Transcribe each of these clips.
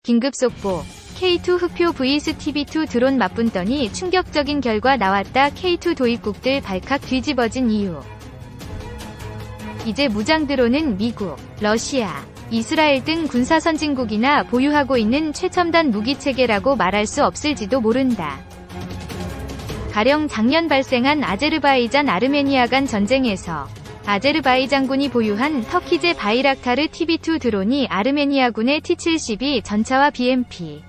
긴급 속보. K2 흑표 vs TB2 드론 맞붙더니 충격적인 결과 나왔다. K2 도입국들 발칵 뒤집어진 이유. 이제 무장 드론은 미국, 러시아, 이스라엘 등 군사 선진국이나 보유하고 있는 최첨단 무기체계라고 말할 수 없을지도 모른다. 가령 작년 발생한 아제르바이잔 아르메니아 간 전쟁에서 아제르바이잔군이 보유한 터키제 바이락타르 TB2 드론이 아르메니아군의 T-72 전차와 BMP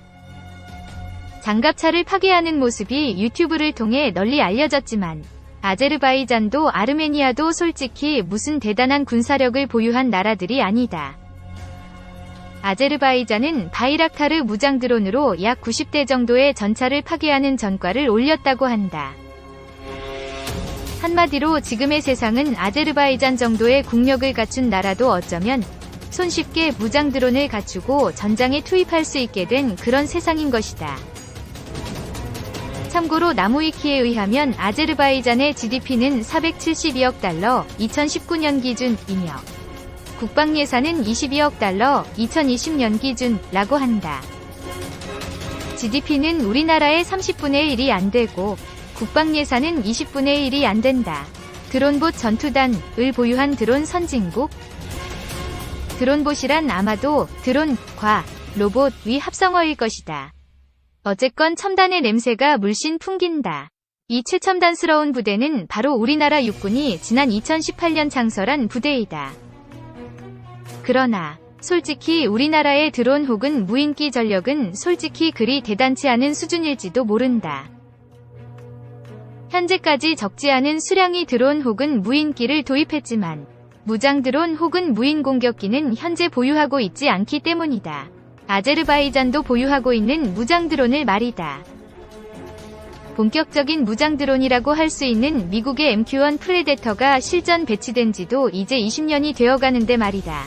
장갑차를 파괴하는 모습이 유튜브를 통해 널리 알려졌지만 아제르바이잔도 아르메니아도 솔직히 무슨 대단한 군사력을 보유한 나라들이 아니다. 아제르바이잔은 바이락타르 무장 드론으로 약 90대 정도의 전차를 파괴하는 전과를 올렸다고 한다. 한마디로 지금의 세상은 아제르바이잔 정도의 국력을 갖춘 나라도 어쩌면 손쉽게 무장 드론을 갖추고 전장에 투입할 수 있게 된 그런 세상인 것이다. 참고로 나무위키에 의하면 아제르바이잔의 GDP는 472억 달러 2019년 기준이며 국방 예산은 22억 달러 2020년 기준라고 한다. GDP는 우리나라의 30분의 1이 안 되고 국방 예산은 20분의 1이 안 된다. 드론봇 전투단을 보유한 드론 선진국? 드론봇이란 아마도 드론과 로봇의 합성어일 것이다. 어쨌건 첨단의 냄새가 물씬 풍긴다. 이 최첨단스러운 부대는 바로 우리나라 육군이 지난 2018년 창설한 부대이다. 그러나 솔직히 우리나라의 드론 혹은 무인기 전력은 솔직히 그리 대단치 않은 수준일지도 모른다. 현재까지 적지 않은 수량의 드론 혹은 무인기를 도입했지만 무장 드론 혹은 무인 공격기는 현재 보유하고 있지 않기 때문이다. 아제르바이잔도 보유하고 있는 무장 드론을 말이다. 본격적인 무장 드론이라고 할 수 있는 미국의 MQ-1 프레데터가 실전 배치된 지도 이제 20년이 되어가는데 말이다.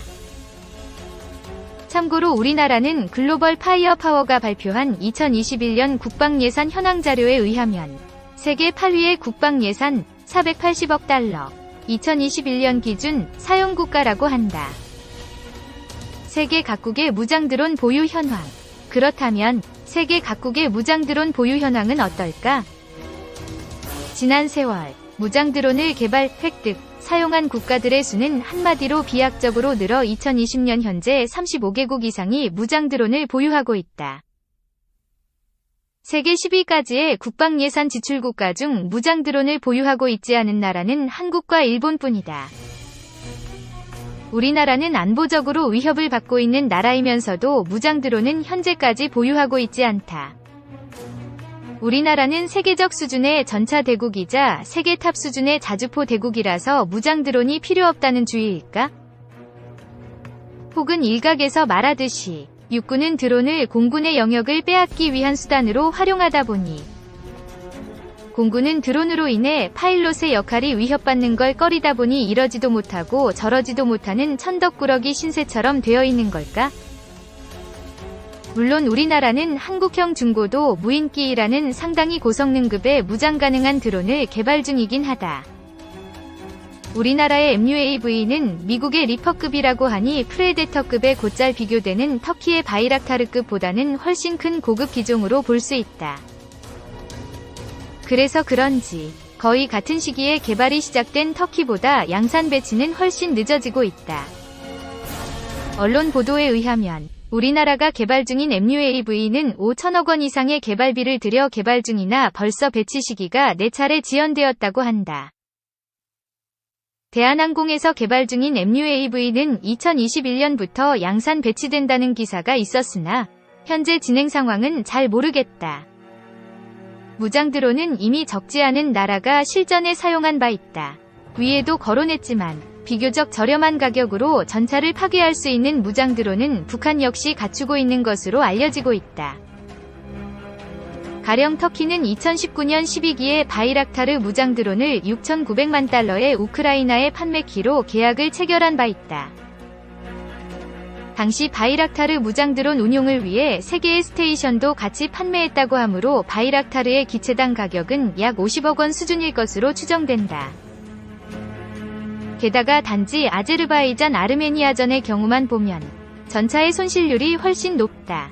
참고로 우리나라는 글로벌 파이어 파워가 발표한 2021년 국방 예산 현황 자료에 의하면 세계 8위의 국방 예산 480억 달러, 2021년 기준 사용 국가라고 한다. 세계 각국의 무장 드론 보유 현황. 그렇다면 세계 각국의 무장 드론 보유 현황은 어떨까? 지난 세월 무장 드론을 개발, 획득, 사용한 국가들의 수는 한마디로 비약적으로 늘어 2020년 현재 35개국 이상이 무장 드론을 보유하고 있다. 세계 10위까지의 국방 예산 지출 국가 중 무장 드론을 보유하고 있지 않은 나라는 한국과 일본뿐이다. 우리나라는 안보적으로 위협을 받고 있는 나라이면서도 무장 드론은 현재까지 보유하고 있지 않다. 우리나라는 세계적 수준의 전차 대국이자 세계 탑 수준의 자주포 대국이라서 무장 드론이 필요 없다는 주의일까? 혹은 일각에서 말하듯이 육군은 드론을 공군의 영역을 빼앗기 위한 수단으로 활용하다 보니 공군은 드론으로 인해 파일럿의 역할이 위협받는 걸 꺼리다 보니 이러지도 못하고 저러지도 못하는 천덕꾸러기 신세처럼 되어 있는 걸까? 물론 우리나라는 한국형 중고도 무인기라는 상당히 고성능급의 무장 가능한 드론을 개발 중이긴 하다. 우리나라의 MUAV는 미국의 리퍼급이라고 하니 프레데터급에 곧잘 비교되는 터키의 바이락타르급보다는 훨씬 큰 고급 기종으로 볼 수 있다. 그래서 그런지 거의 같은 시기에 개발이 시작된 터키보다 양산 배치는 훨씬 늦어지고 있다. 언론 보도에 의하면 우리나라가 개발 중인 MUAV는 5천억 원 이상의 개발비를 들여 개발 중이나 벌써 배치 시기가 4차례 지연되었다고 한다. 대한항공에서 개발 중인 MUAV는 2021년부터 양산 배치된다는 기사가 있었으나 현재 진행 상황은 잘 모르겠다. 무장 드론은 이미 적지 않은 나라가 실전에 사용한 바 있다. 위에도 거론했지만 비교적 저렴한 가격으로 전차를 파괴할 수 있는 무장 드론은 북한 역시 갖추고 있는 것으로 알려지고 있다. 가령 터키는 2019년 12기에 바이락타르 무장 드론을 6,900만 달러에 우크라이나에 판매키로 계약을 체결한 바 있다. 당시 바이락타르 무장 드론 운용을 위해 3개의 스테이션도 같이 판매했다고 하므로 바이락타르의 기체당 가격은 약 50억 원 수준일 것으로 추정된다. 게다가 단지 아제르바이잔 아르메니아전의 경우만 보면 전차의 손실률이 훨씬 높다.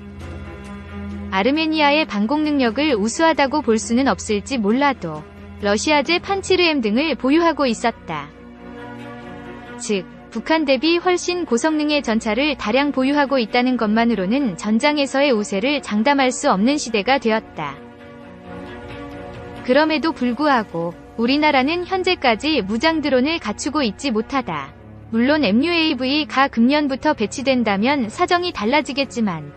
아르메니아의 방공 능력을 우수하다고 볼 수는 없을지 몰라도 러시아제 판치르엠 등을 보유하고 있었다. 즉, 북한 대비 훨씬 고성능의 전차를 다량 보유하고 있다는 것만으로는 전장에서의 우세를 장담할 수 없는 시대가 되었다. 그럼에도 불구하고 우리나라는 현재까지 무장 드론을 갖추고 있지 못하다. 물론 MUAV가 금년부터 배치된다면 사정이 달라지겠지만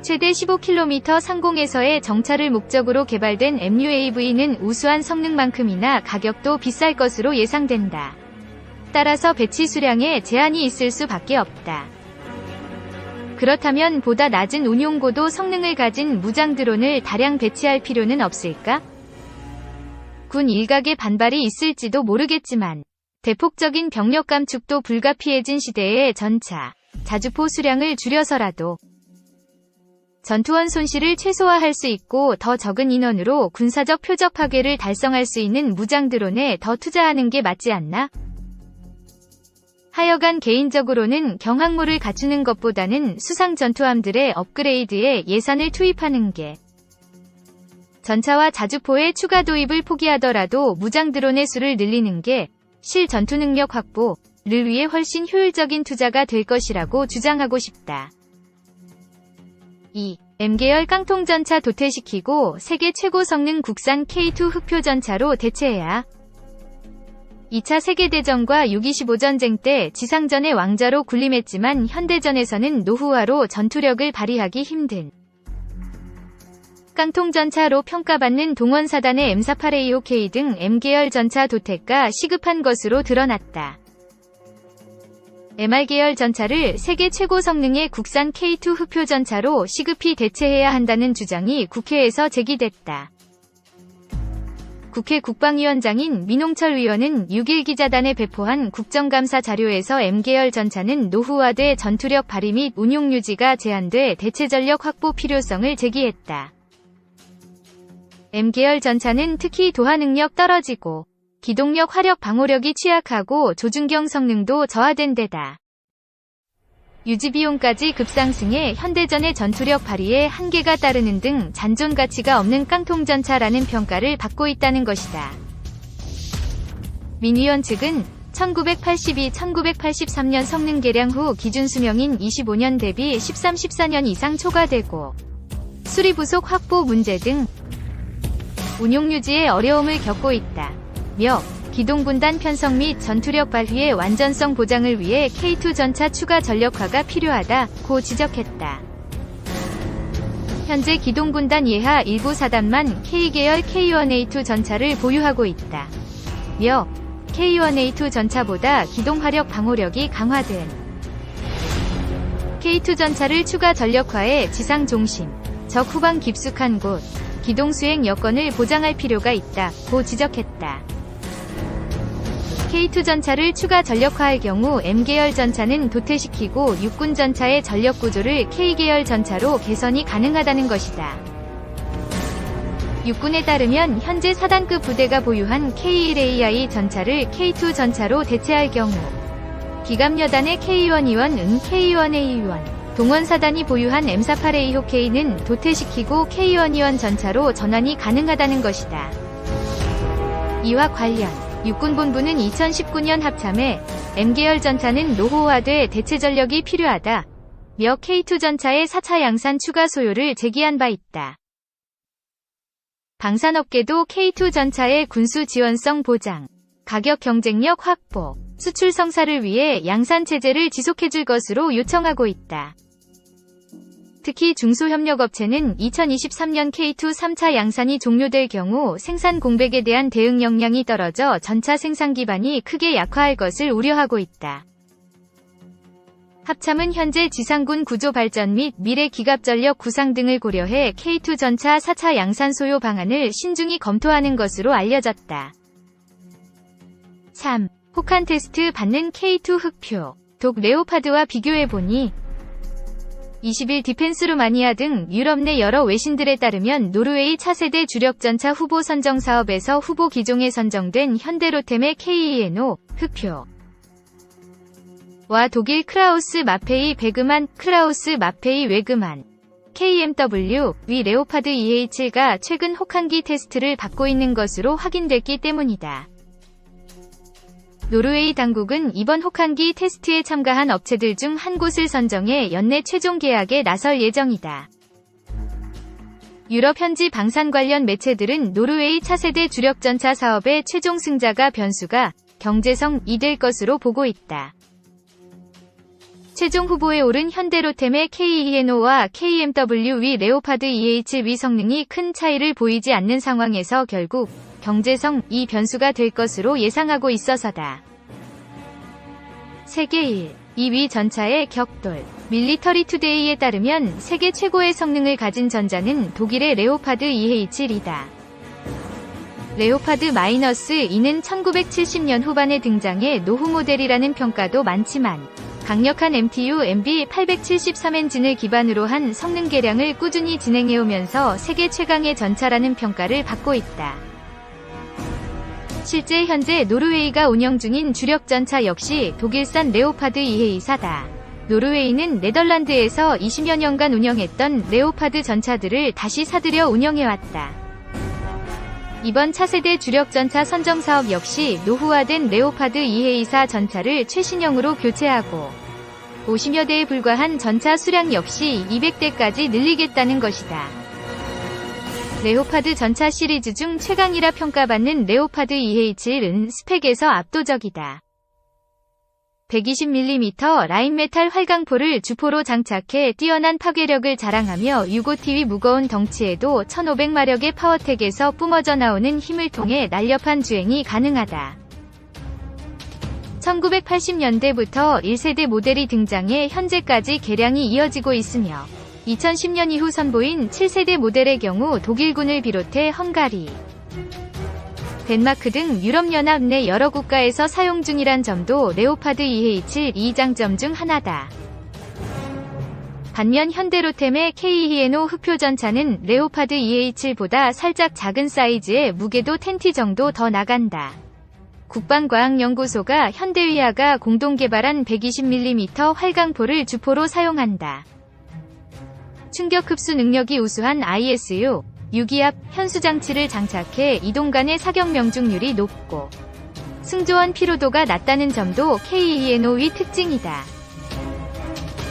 최대 15km 상공에서의 정찰을 목적으로 개발된 MUAV는 우수한 성능만큼이나 가격도 비쌀 것으로 예상된다. 따라서 배치 수량에 제한이 있을 수밖에 없다. 그렇다면 보다 낮은 운용고도 성능을 가진 무장 드론을 다량 배치할 필요는 없을까? 군 일각의 반발이 있을지도 모르겠지만 대폭적인 병력 감축도 불가피해진 시대의 전차, 자주포 수량을 줄여서라도 전투원 손실을 최소화할 수 있고 더 적은 인원으로 군사적 표적 파괴를 달성할 수 있는 무장 드론에 더 투자하는 게 맞지 않나? 하여간 개인적으로는 경항모를 갖추는 것보다는 수상 전투함들의 업그레이드에 예산을 투입하는 게 전차와 자주포의 추가 도입을 포기하더라도 무장 드론의 수를 늘리는 게 실 전투 능력 확보를 위해 훨씬 효율적인 투자가 될 것이라고 주장하고 싶다. 2. M계열 깡통전차 도태시키고 세계 최고 성능 국산 K2 흑표 전차로 대체해야. 2차 세계대전과 6.25 전쟁 때 지상전의 왕자로 군림했지만 현대전에서는 노후화로 전투력을 발휘하기 힘든 깡통전차로 평가받는 동원사단의 M48A5K 등 M계열 전차 도태가 시급한 것으로 드러났다. MR계열 전차를 세계 최고 성능의 국산 K2 흑표 전차로 시급히 대체해야 한다는 주장이 국회에서 제기됐다. 국회 국방위원장인 민홍철 의원은 6일 기자단에 배포한 국정감사 자료에서 M계열 전차는 노후화돼 전투력 발휘 및 운용 유지가 제한돼 대체 전력 확보 필요성을 제기했다. M계열 전차는 특히 도하 능력 떨어지고 기동력 화력 방호력이 취약하고 조준경 성능도 저하된 데다 유지비용까지 급상승해 현대전의 전투력 발휘에 한계가 따르는 등 잔존 가치가 없는 깡통전차라는 평가를 받고 있다는 것이다. 민 의원 측은 1982-1983년 성능 개량 후 기준 수명인 25년 대비 13-14년 이상 초과되고 수리 부속 확보 문제 등 운용 유지에 어려움을 겪고 있다. 며 기동분단 편성 및 전투력 발휘의 완전성 보장을 위해 K2 전차 추가 전력화가 필요하다고 지적했다. 현재 기동분단 예하 일부 사단만 K계열 K1A2 전차를 보유하고 있다. 며 K1A2 전차보다 기동화력 방호력이 강화된 K2 전차를 추가 전력화해 지상 중심, 적 후방 깊숙한 곳, 기동 수행 여건을 보장할 필요가 있다고 지적했다. K2 전차를 추가 전력화할 경우 M계열 전차는 도태시키고 육군 전차의 전력 구조를 K계열 전차로 개선이 가능하다는 것이다. 육군에 따르면 현재 4단급 부대가 보유한 K1AI 전차를 K2 전차로 대체할 경우 기갑여단의 K1E1 응 K1A1 동원사단이 보유한 M48A5K는 도태시키고 K1E1 전차로 전환이 가능하다는 것이다. 이와 관련 육군본부는 2019년 합참에 M계열 전차는 노후화돼 대체 전력이 필요하다. 며 K2 전차의 4차 양산 추가 소요를 제기한 바 있다. 방산업계도 K2 전차의 군수 지원성 보장, 가격 경쟁력 확보, 수출 성사를 위해 양산 체제를 지속해줄 것으로 요청하고 있다. 특히 중소협력업체는 2023년 K2 3차 양산이 종료될 경우 생산 공백에 대한 대응 역량이 떨어져 전차 생산 기반이 크게 약화할 것을 우려하고 있다. 합참은 현재 지상군 구조 발전 및 미래 기갑 전력 구상 등을 고려해 K2 전차 4차 양산 소요 방안을 신중히 검토하는 것으로 알려졌다. 3. 혹한 테스트 받는 K2 흑표, 독 레오파드와 비교해보니 20일 디펜스루마니아 등 유럽 내 여러 외신들에 따르면 노르웨이 차세대 주력전차 후보 선정 사업에서 후보 기종에 선정된 현대로템의 KENO 흑표 와 독일 크라우스 마페이 베그만, 크라우스 마페이 웨그만 KMW 위 레오파드 EH7가 최근 혹한기 테스트를 받고 있는 것으로 확인됐기 때문이다. 노르웨이 당국은 이번 혹한기 테스트에 참가한 업체들 중 한 곳을 선정해 연내 최종 계약에 나설 예정이다. 유럽 현지 방산 관련 매체들은 노르웨이 차세대 주력전차 사업의 최종 승자가 변수가 경제성이 될 것으로 보고 있다. 최종 후보에 오른 현대로템의 KE&O와 KMW 위 레오파드 EH 위 성능이 큰 차이를 보이지 않는 상황에서 결국 경제성이 변수가 될 것으로 예상하고 있어서다. 세계 1, 2위 전차의 격돌. 밀리터리 투데이에 따르면 세계 최고의 성능을 가진 전자는 독일의 레오파드 EH7이다. 레오파드 -2는 1970년 후반에 등장해 노후 모델이라는 평가도 많지만 강력한 MTU MB873 엔진을 기반으로 한 성능 개량을 꾸준히 진행해오면서 세계 최강의 전차라는 평가를 받고 있다. 실제 현재 노르웨이가 운영 중인 주력 전차 역시 독일산 레오파드 EH4다. 노르웨이는 네덜란드에서 20여 년간 운영했던 레오파드 전차들을 다시 사들여 운영해왔다. 이번 차세대 주력 전차 선정 사업 역시 노후화된 레오파드 EH4 전차를 최신형으로 교체하고 50여 대에 불과한 전차 수량 역시 200대까지 늘리겠다는 것이다. 레오파드 전차 시리즈 중 최강이라 평가받는 레오파드 EH7은 스펙에서 압도적이다. 120mm 라인 메탈 활강포를 주포로 장착해 뛰어난 파괴력을 자랑하며 65TW 무거운 덩치에도 1500마력의 파워텍에서 뿜어져 나오는 힘을 통해 날렵한 주행이 가능하다. 1980년대부터 1세대 모델이 등장해 현재까지 개량이 이어지고 있으며 2010년 이후 선보인 7세대 모델의 경우 독일군을 비롯해 헝가리, 덴마크 등 유럽연합 내 여러 국가에서 사용 중이란 점도 레오파드 EH7이 장점 중 하나다. 반면 현대로템의 KE&O 흑표 전차는 레오파드 EH7보다 살짝 작은 사이즈에 무게도 10T 정도 더 나간다. 국방과학연구소가 현대위아가 공동 개발한 120mm 활강포를 주포로 사용한다. 충격 흡수 능력이 우수한 ISU 유기압 현수장치를 장착해 이동 간의 사격 명중률이 높고 승조원 피로도가 낮다는 점도 KE&O의 특징이다.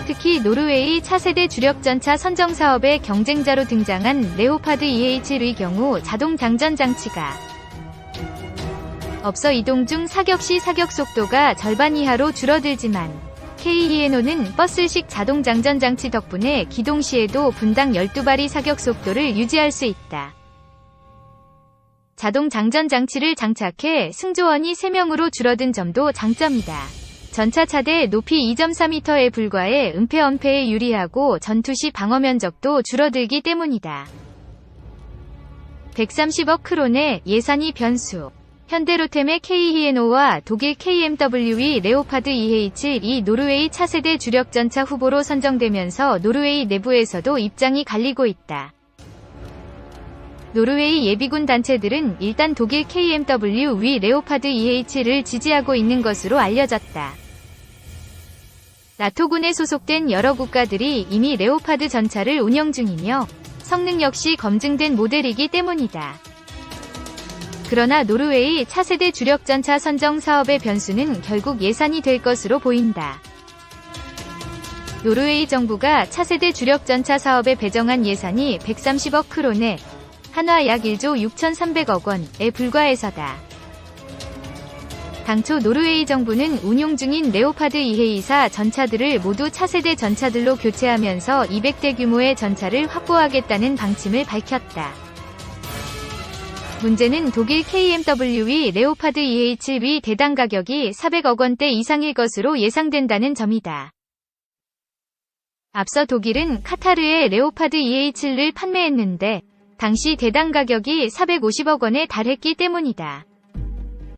특히 노르웨이 차세대 주력전차 선정 사업의 경쟁자로 등장한 레오파드 EH7의 경우 자동 장전 장치가 없어 이동 중 사격 시 사격 속도가 절반 이하로 줄어들지만 KE&O는 버스식 자동 장전 장치 덕분에 기동 시에도 분당 12발의 사격 속도를 유지할 수 있다. 자동 장전 장치를 장착해 승조원이 3명으로 줄어든 점도 장점이다. 전차 차대 높이 2.4m에 불과해 은폐-언폐에 유리하고 전투 시 방어 면적도 줄어들기 때문이다. 130억 크론의 예산이 변수. 현대로템의 KE&O와 독일 KMW의 레오파드 EH7이 노르웨이 차세대 주력전차 후보로 선정되면서 노르웨이 내부에서도 입장이 갈리고 있다. 노르웨이 예비군 단체들은 일단 독일 KMW의 레오파드 EH7를 지지하고 있는 것으로 알려졌다. 나토군에 소속된 여러 국가들이 이미 레오파드 전차를 운영 중이며 성능 역시 검증된 모델이기 때문이다. 그러나 노르웨이 차세대 주력전차 선정 사업의 변수는 결국 예산이 될 것으로 보인다. 노르웨이 정부가 차세대 주력전차 사업에 배정한 예산이 130억 크론에 한화 약 1조 6,300억 원에 불과해서다. 당초 노르웨이 정부는 운용 중인 레오파드 EH4 전차들을 모두 차세대 전차들로 교체하면서 200대 규모의 전차를 확보하겠다는 방침을 밝혔다. 문제는 독일 KMW의 레오파드 EH7의 대당 가격이 400억 원대 이상일 것으로 예상된다는 점이다. 앞서 독일은 카타르에 레오파드 EH7를 판매했는데 당시 대당 가격이 450억 원에 달했기 때문이다.